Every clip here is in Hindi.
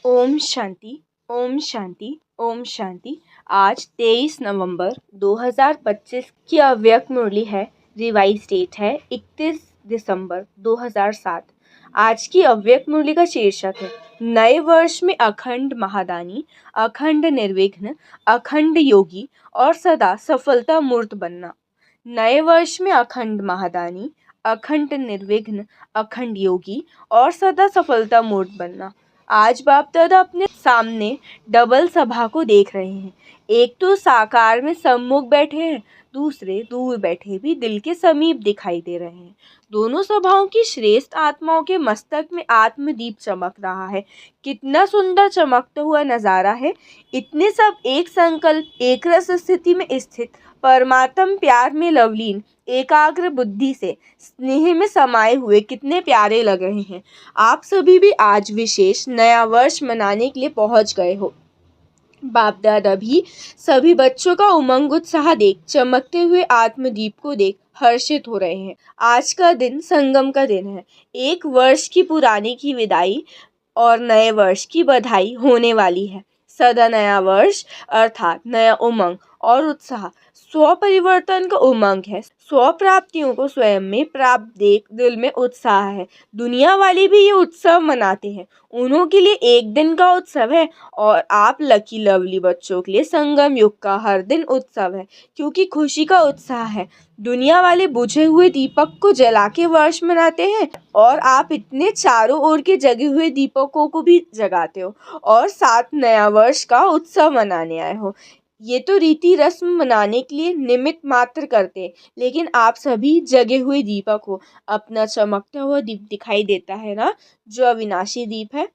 ओम शांति, ओम शांति, ओम शांति। आज 23 नवंबर 2025 की अव्यक्त मुरली है। रिवाइज डेट है 31 दिसंबर 2007। आज की अव्यक्त मुरली का शीर्षक है नए वर्ष में अखंड महादानी, अखंड निर्विघ्न, अखंड योगी और सदा सफलता मूर्त बनना। नए वर्ष में अखंड महादानी, अखंड निर्विघ्न, अखंड योगी और सदा सफलता मूर्त बनना। आज बाप दादा अपने सामने डबल सभा को देख रहे हैं। एक तो साकार में सम्मुख बैठे हैं, दूसरे दूर बैठे भी दिल के समीप दिखाई दे रहे हैं। दोनों सभाओं की श्रेष्ठ आत्माओं के मस्तक में आत्मदीप चमक रहा है। कितना सुंदर चमकता हुआ नजारा है। इतने सब एक संकल्प, एक रस स्थिति में स्थित परमात्म प्यार में लवलीन एकाग्र बुद्धि से स्नेह में समाये हुए कितने प्यारे लग रहे हैं। आप सभी भी आज विशेष नया वर्ष मनाने के लिए पहुंच गए हो। बाप दादा भी सभी बच्चों का उमंग उत्साह देख, चमकते हुए आत्मदीप को देख हर्षित हो रहे हैं। आज का दिन संगम का दिन है। एक वर्ष की पुराने की विदाई और नए वर्ष की बधाई होने वाली है। सदा नया वर्ष अर्थात नया उमंग और उत्साह स्व परिवर्तन का उमंग है। स्व प्राप्तियों को स्वयं में प्राप्त देख दिल में उत्साह है। दुनिया वाले भी ये उत्सव मनाते हैं, उन्हों के लिए एक दिन का उत्सव है और आप लकी लवली बच्चों के लिए संगम युग का हर दिन उत्सव है, क्योंकि खुशी का उत्साह है। दुनिया वाले बुझे हुए दीपक को जला के वर्ष मनाते हैं और आप इतने चारों ओर के जगे हुए दीपकों को भी जगाते हो और साथ नया वर्ष का उत्सव मनाने आए हो। ये तो रीति रस्म मनाने के लिए निमित्त मात्र करते हैं, लेकिन आप सभी जगे हुए दीपक हो। अपना चमकता हुआ दीप दिखाई देता है ना, जो अविनाशी दीप है।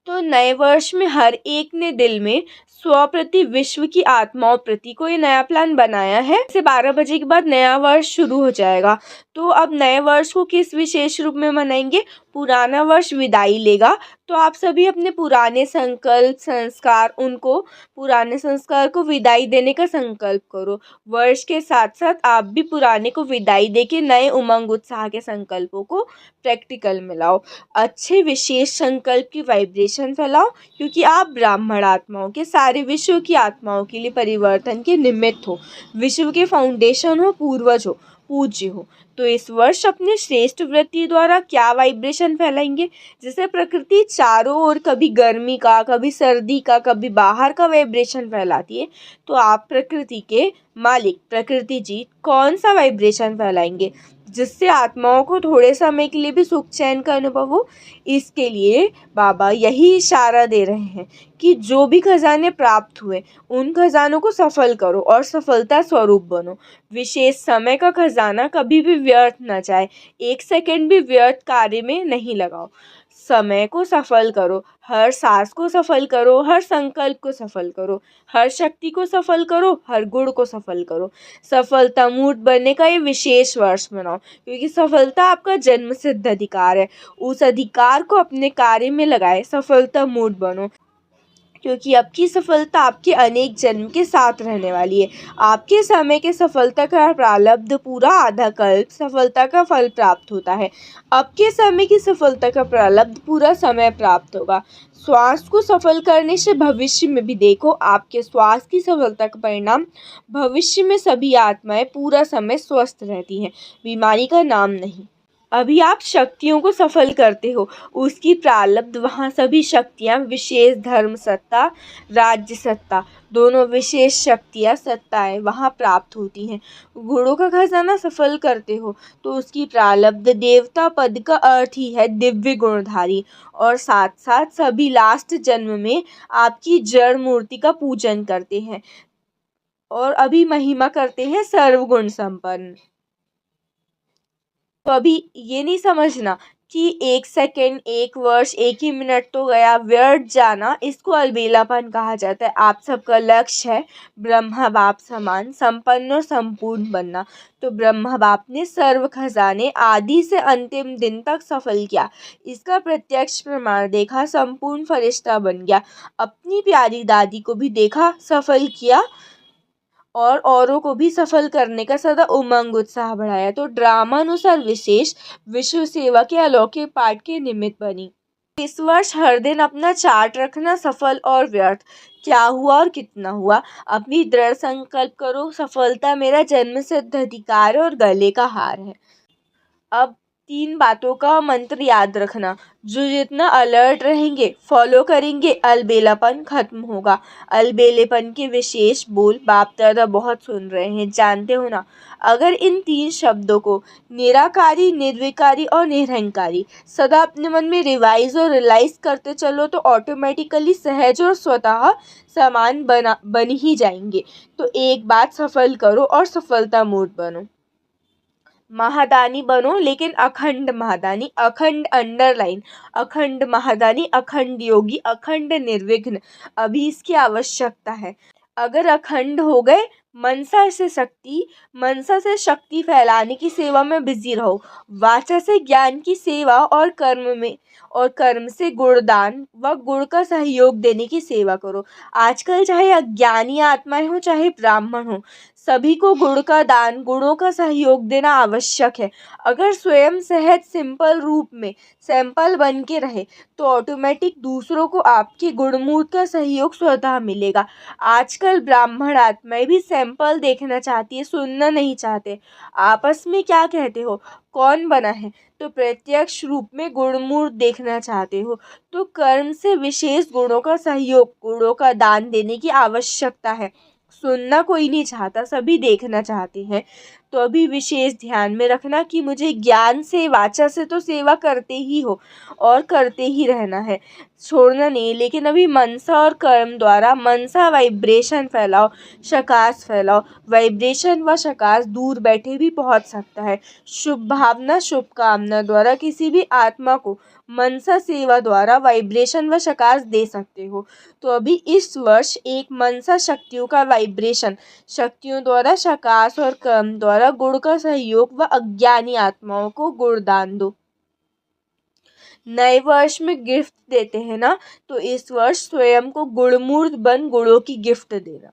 तो नए वर्ष में हर एक ने दिल में स्व प्रति, विश्व की आत्माओं प्रति कोई नया प्लान बनाया है। से 12 बजे के बाद नया वर्ष शुरू हो जाएगा। तो अब नए वर्ष को किस विशेष रूप में मनाएंगे? पुराना वर्ष विदाई लेगा, तो आप सभी अपने पुराने संकल्प, संस्कार, उनको पुराने संस्कार को विदाई देने का संकल्प करो। वर्ष के साथ साथ आप भी पुराने को विदाई देके नए उमंग उत्साह के संकल्पों को प्रैक्टिकल में लाओ। अच्छे विशेष संकल्प की वाइब्रेशन फैलाओ, क्योंकि आप ब्राह्मण आत्माओं के सारे विश्व की आत्माओं के लिए परिवर्तन के निमित्त हो, विश्व के फाउंडेशन हो, पूर्वज हो, पूज्य हो। तो इस वर्ष अपने श्रेष्ठ वृत्ति द्वारा क्या वाइब्रेशन फैलाएंगे? जैसे प्रकृति चारों ओर कभी गर्मी का, कभी सर्दी का, कभी बाहर का वाइब्रेशन फैलाती है, तो आप प्रकृति के मालिक प्रकृति जी कौन सा वाइब्रेशन फैलाएंगे जिससे आत्माओं को थोड़े समय के लिए भी सुख चैन का अनुभव हो? इसके लिए बाबा यही इशारा दे रहे हैं कि जो भी खजाने प्राप्त हुए उन खजानों को सफल करो और सफलता स्वरूप बनो। विशेष समय का खजाना कभी भी व्यर्थ न जाए। एक सेकंड भी व्यर्थ कार्य में नहीं लगाओ। समय को सफल करो, हर सांस को सफल करो, हर संकल्प को सफल करो, हर शक्ति को सफल करो, हर गुण को सफल करो। सफलता मूर्त बनने का ये विशेष वर्ष मनाओ, क्योंकि सफलता आपका जन्म सिद्ध अधिकार है। उस अधिकार को अपने कार्य में लगाए सफलता मूर्त बनो, क्योंकि आपकी सफलता आपके अनेक जन्म के साथ रहने वाली है। आपके समय के सफलता का प्रारब्ध पूरा आधा कल्प सफलता का फल प्राप्त होता है। आपके समय की सफलता का प्रारब्ध पूरा समय प्राप्त होगा। स्वास्थ्य को सफल करने से भविष्य में भी देखो, आपके स्वास्थ्य की सफलता का परिणाम भविष्य में सभी आत्माएं पूरा समय स्वस्थ रहती हैं, बीमारी का नाम नहीं। अभी आप शक्तियों को सफल करते हो, उसकी प्रारब्ध वहाँ सभी शक्तियाँ, विशेष धर्म सत्ता, राज्य सत्ता, दोनों विशेष शक्तियाँ, सत्ताएं वहाँ प्राप्त होती हैं। गुणों का खजाना सफल करते हो तो उसकी प्रारब्ध देवता पद का अर्थ ही है दिव्य गुणधारी, और साथ साथ सभी लास्ट जन्म में आपकी जड़ मूर्ति का पूजन करते हैं और अभी महिमा करते हैं सर्वगुण संपन्न। तो अभी ये नहीं समझना कि एक सेकंड, एक वर्ष, एक ही मिनट तो गया, व्यर्थ जाना, इसको अलबेलापन कहा जाता है। आप सबका लक्ष्य है ब्रह्मा बाप समान संपन्न और संपूर्ण बनना। तो ब्रह्मा बाप ने सर्व खजाने आदि से अंतिम दिन तक सफल किया, इसका प्रत्यक्ष प्रमाण देखा, संपूर्ण फरिश्ता बन गया। अपनी प्यारी दादी को भी देखा, सफल किया और औरों को भी सफल करने का सदा उमंग उत्साह बढ़ाया। तो ड्रामानुसार विशेष विश्व सेवा के अलौकिक पाठ के निमित्त बनी। इस वर्ष हर दिन अपना चार्ट रखना, सफल और व्यर्थ, क्या हुआ और कितना हुआ। अपनी दृढ़ संकल्प करो, सफलता मेरा जन्मसिद्ध अधिकार है और गले का हार है। अब 3 बातों का मंत्र याद रखना, जो जितना अलर्ट रहेंगे, फॉलो करेंगे, अलबेलापन खत्म होगा। अलबेलेपन के विशेष बोल बाप दादा बहुत सुन रहे हैं, जानते हो ना। अगर इन 3 शब्दों को निराकारी, निर्विकारी और निरहंकारी सदा अपने मन में रिवाइज और रियलाइज करते चलो तो ऑटोमेटिकली सहज और स्वतः समान बन ही जाएंगे। तो एक बात सफल करो और सफलता मूड बनो। महादानी बनो, लेकिन अखंड महादानी, अखंड अंडरलाइन, अखंड महादानी, अखंड योगी, अखंड निर्विघ्न। अभी इसकी आवश्यकता है। अगर अखंड हो गए, मनसा से शक्ति फैलाने की सेवा में बिजी रहो, वाचा से ज्ञान की सेवा और कर्म से गुणदान व गुण का सहयोग देने की सेवा करो। आजकल चाहे अज्ञानी आत्माएं हो चाहे ब्राह्मण हो, सभी को गुण का दान, गुणों का सहयोग देना आवश्यक है। अगर स्वयं सहज सिंपल रूप में सैंपल बन के रहे तो ऑटोमेटिक दूसरों को आपके गुणमूर्त का सहयोग स्वतः मिलेगा। आजकल ब्राह्मण आत्माएं भी सैंपल देखना चाहती है, सुनना नहीं चाहते। आपस में क्या कहते हो, कौन बना है, तो प्रत्यक्ष रूप में गुणमूर्त देखना चाहते हो। तो कर्म से विशेष गुणों का सहयोग, गुणों का दान देने की आवश्यकता है। सुनना कोई नहीं चाहता, सभी देखना चाहते हैं। तो अभी विशेष ध्यान में रखना कि मुझे ज्ञान से, वाचा से तो सेवा करते ही हो और करते ही रहना है, छोड़ना नहीं। लेकिन अभी मनसा और कर्म द्वारा, मनसा वाइब्रेशन फैलाओ, शकाश फैलाओ। वाइब्रेशन व शकाश दूर बैठे भी पहुंच सकता है। शुभ भावना, शुभ कामना द्वारा किसी भी आत्मा को मनसा सेवा द्वारा वाइब्रेशन व शकाश दे सकते हो। तो अभी इस वर्ष एक मनसा शक्तियों का वाइब्रेशन, शक्तियों द्वारा शकाश और कर्म द्वारा गुण का सहयोग व अज्ञानी आत्माओं को गुणदान दो। नए वर्ष में गिफ्ट देते हैं ना, तो इस वर्ष स्वयं को गुणमूर्त बन गुणों की गिफ्ट देना।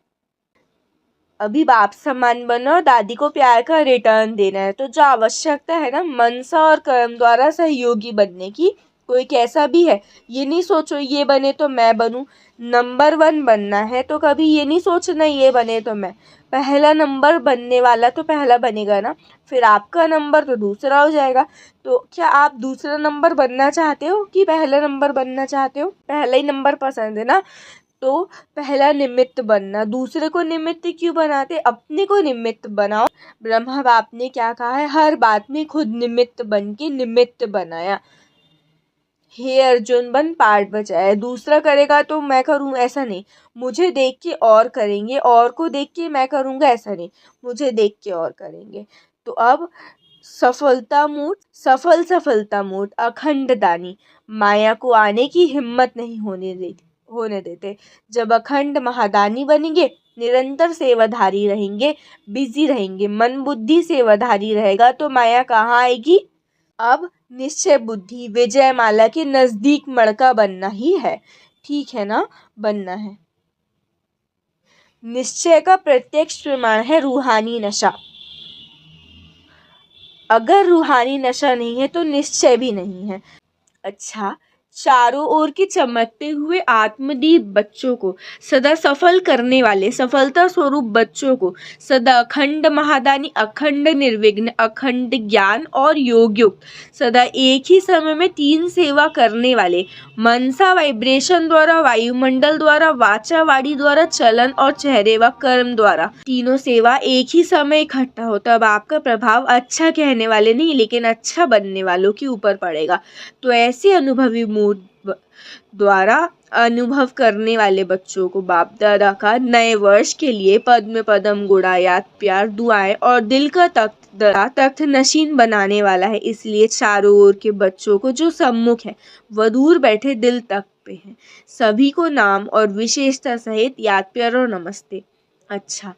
अभी बाप समान बनो और दादी को प्यार का रिटर्न देना है। तो जो आवश्यकता है ना मनसा और कर्म द्वारा सहयोगी बनने की, कोई कैसा भी है, ये नहीं सोचो ये बने तो मैं बनूं। नंबर 1 बनना है तो कभी ये नहीं सोचना ये बने तो मैं। पहला नंबर बनने वाला तो पहला बनेगा ना, फिर आपका नंबर तो दूसरा हो जाएगा। तो क्या आप दूसरा नंबर बनना चाहते हो कि पहला नंबर बनना चाहते हो? पहला ही नंबर पसंद है ना, तो पहला निमित्त बनना। दूसरे को निमित्त क्यों बनाते, अपने को निमित्त बनाओ। ब्रह्मा बाप ने क्या कहा है, हर बात में खुद निमित्त बन के निमित्त बनाया। हे अर्जुन बन पाठ बजाए, दूसरा करेगा तो मैं करूँ ऐसा नहीं, मुझे देख के और करेंगे, और को देख के मैं करूँगा ऐसा नहीं, मुझे देख के और करेंगे। तो अब सफलता मूठ अखंड दानी, माया को आने की हिम्मत नहीं होने देते। जब अखंड महादानी बनेंगे, निरंतर सेवाधारी रहेंगे, बिजी रहेंगे, मन बुद्धि सेवाधारी रहेगा तो माया कहाँ आएगी। अब निश्चय बुद्धि विजय माला के नजदीक मड़का बनना ही है, ठीक है ना, बनना है। निश्चय का प्रत्यक्ष प्रमाण है रूहानी नशा। अगर रूहानी नशा नहीं है तो निश्चय भी नहीं है। अच्छा, चारों ओर के चमकते हुए आत्मदीप बच्चों को सदा सफल करने वाले सफलता स्वरूप बच्चों को सदा अखंड महादानी, अखंड निर्विघ्न, अखंड ज्ञान और योग युक्त, सदा एक ही समय में 3 सेवा करने वाले, मनसा वाइब्रेशन द्वारा, वायुमंडल द्वारा, वाचा वाणी द्वारा, चलन और चेहरे व कर्म द्वारा तीनों सेवा एक ही समय इकट्ठा हो, तब आपका प्रभाव अच्छा कहने वाले नहीं लेकिन अच्छा बनने वालों के ऊपर पड़ेगा। तो ऐसे अनुभवी मूड द्वारा अनुभव करने वाले बच्चों को बाप दादा का नए वर्ष के लिए पद्म पदम गुड़ायात प्यार दुआएं और दिल का तख्त नशीन बनाने वाला है। इसलिए चारों ओर के बच्चों को जो सम्मुख है वह दूर बैठे दिल तक पे है। सभी को नाम और विशेषता सहित याद प्यार और नमस्ते। अच्छा,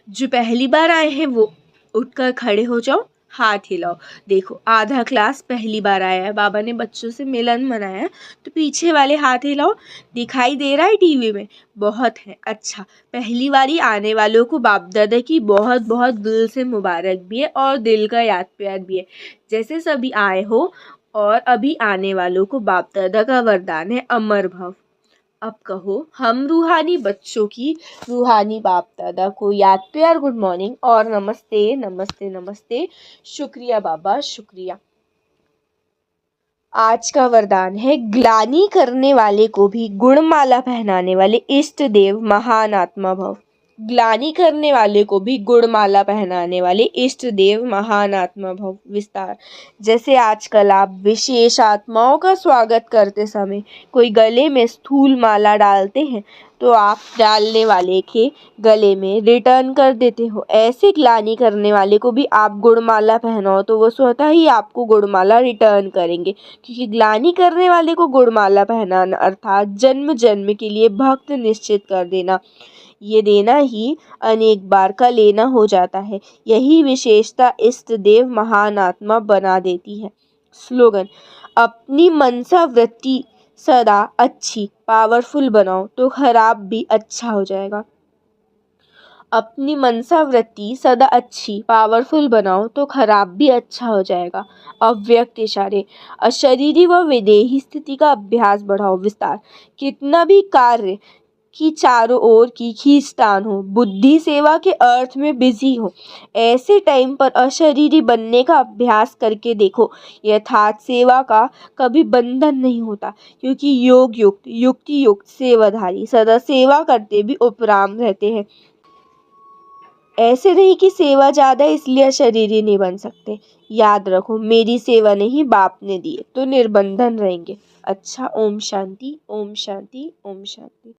जो पहली बार आए हैं वो उठकर खड़े हो जाओ, हाथ हिलाओ। देखो आधा क्लास पहली बार आया है, बाबा ने बच्चों से मिलन मनाया है, तो पीछे वाले हाथ हिलाओ। दिखाई दे रहा है टीवी में? बहुत है। अच्छा, पहली बारी आने वालों को बाप दादा की बहुत बहुत दिल से मुबारक भी है और दिल का याद प्यार भी है। जैसे सभी आए हो और अभी आने वालों को बाप दादा का वरदान है अमर भव। अब कहो, हम रूहानी बच्चों की रूहानी बाप दादा को याद प्यार गुड मॉर्निंग और नमस्ते नमस्ते नमस्ते। शुक्रिया बाबा, शुक्रिया। आज का वरदान है, ग्लानि करने वाले को भी गुणमाला पहनाने वाले इष्ट देव महान आत्मा भव। ग्लानि करने वाले को भी गुणमाला पहनाने वाले इष्ट देव महान आत्मा भव। विस्तार, जैसे आजकल आप विशेष आत्माओं का स्वागत करते समय कोई गले में स्थूल माला डालते हैं तो आप डालने वाले के गले में रिटर्न कर देते हो, ऐसे ग्लानि करने वाले को भी आप गुणमाला पहनाओ तो वो स्वतः ही आपको गुणमाला रिटर्न करेंगे, क्योंकि ग्लानि करने वाले को गुणमाला पहनाना अर्थात जन्म जन्म के लिए भक्त निश्चित कर देना। ये देना ही अनेक बार का लेना हो जाता है। यही विशेषता इष्ट देव महान आत्मा बना देती है। स्लोगन, अपनी मनसा वृत्ति सदा अच्छी पावरफुल बनाओ तो खराब भी अच्छा हो जाएगा। अपनी मनसा वृत्ति सदा अच्छी पावरफुल बनाओ तो खराब भी अच्छा हो जाएगा। अव्यक्त इशारे, अशरीरी व विदेही स्थिति का अभ्यास बढ़ाओ। विस्तार, कितना भी कार्य की चारों ओर की खींचतान हो, बुद्धि सेवा के अर्थ में बिजी हो, ऐसे टाइम पर अशरीरी बनने का अभ्यास करके देखो। यथार्थ सेवा का कभी बंधन नहीं होता, क्योंकि योग युक्त युक्ति युक्त सेवाधारी सदा सेवा करते भी उपराम रहते हैं। ऐसे नहीं कि सेवा ज़्यादा इसलिए अशरीरी नहीं बन सकते। याद रखो, मेरी सेवा नहीं बाप ने दी है तो निर्बंधन रहेंगे। अच्छा, ओम शांति, ओम शांति, ओम शांति।